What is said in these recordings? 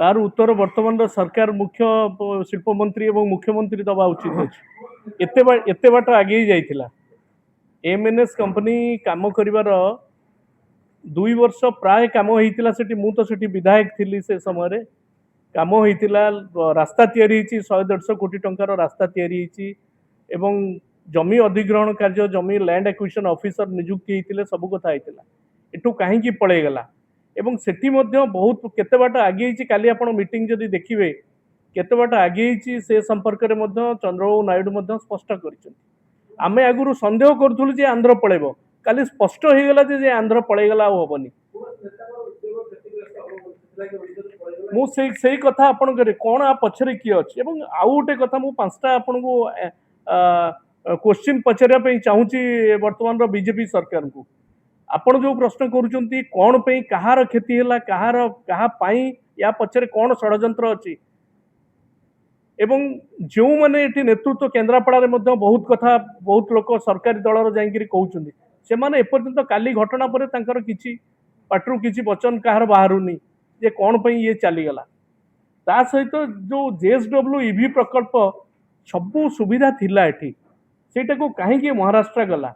तार उत्तर वर्तमान सरकार मुख्य शिल्प मंत्री और मुख्यमंत्री दबा उचित अच्छे एते बाट आगे जाइथिला एमएनएस कंपनी काम करिवार 2 वर्ष प्राय काम होइतिला सेठी मु तो सेठी विधायक थिली से समय काम होइतिला रास्ता तैयारी हिची 100-150 कोटी टंकार रास्ता तैयारी हिची एवं जमी अधिग्रहण कार्य जमी लैंड एक्विजिशन ऑफिसर नियुक्ति होइतिले सब कथा होइतिला एटू काहे की पळै गेला एवं सेठी मध्य बहुत केते बाट आगे हिची काली आपण मीटिंग जदी देखिबे केते बाट आगे हिची से संपर्क रे मध्य चंद्रबाबू नायडू मध्य स्पष्ट करिसथि आमे आगुरु संदेह करथुलु जे आंध्र पळेबो काली स्पष्ट हो गला जे आंध्र पळै गला होबनी मु से कथा आपण करे कोन आ पछरे की अछि एवं आउ गोटे कथा मु पांचटा आपण को क्वेश्चन पचरिया पे चाहूची वर्तमान रो बीजेपी सरकार को आपण जो प्रश्न करूचंती कोन पे कहार क्षति होला कहा पाई या पछरे कोन षडयंत्र अछि एवं जो माने एटी नेतृत्व केन्द्रापड़ा रे मध्य बहुत कथा बहुत लोक सरकारी दलर जाइकिरी कहउचंती से माने एपर्यंत काली घटना परे तांकर किछि पाटरू किछि वचन कहार बाहरुनी जे कोन पे ये चली गला ता सहित जो जेएसडब्ल्यू ईवी प्रकल्प सब सुविधा थिला एठी सेटा को काहे कि महाराष्ट्र गला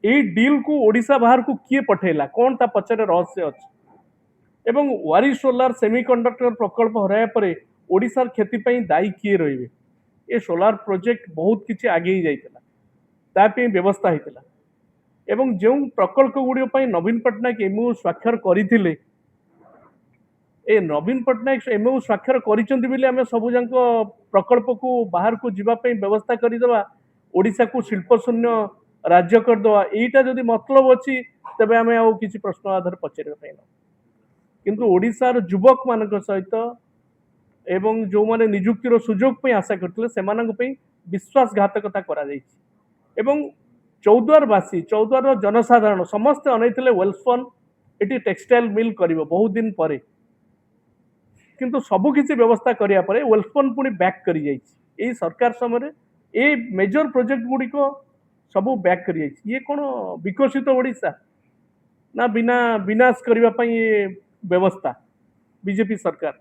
ए डील को ओडिसा बाहर को किए पठेला कोन ता पछरे रहस्य अछि एवं वारी सोलार सेमीकंडक्टर प्रकल्प हराया परे ओडिसार क्षति पई दायी किए रहिबे ए सोलार प्रोजेक्ट बहुत किछि आगे ही जाइतला ता पे व्यवस्था हितला एवं जो प्रकल्प गुडी पई नवीन पटनायक एमओ स्वाक्षर करिथिले ए नवीन पटनायक एमओ स्वाक्षर करिसंती बिले हमें सब जंक प्रकल्प को बाहर को जीवा पई व्यवस्था करि देबा ओडिसा को शिल्प शून्य राज्य कर दवा एटा जदी मतलब अछि तबे हमें आ किछि प्रश्न आधार पचरे पई न किंतु ओडिसार युवक मानक सहित एवं जो माने नियुक्तिर सुजोग पे आशा करथिले सेमानक पे विश्वासघातकता करा जायछि एवं चौद्वारवासी चौद्वार जनसाधारण समस्त अनैथिले वेलस्पन एटी टेक्सटाइल मिल करिवो बहुत दिन परे किंतु सब किछि व्यवस्था करिया परे वेलस्पन पुनी बैक करि जायछि एई सरकार समय ए मेजर प्रोजेक्ट गुडी को सब बैक करि जायछि ये कोन विकसित ओडिसा ना बिना विनाश करिवा पई व्यवस्था बीजेपी सरकार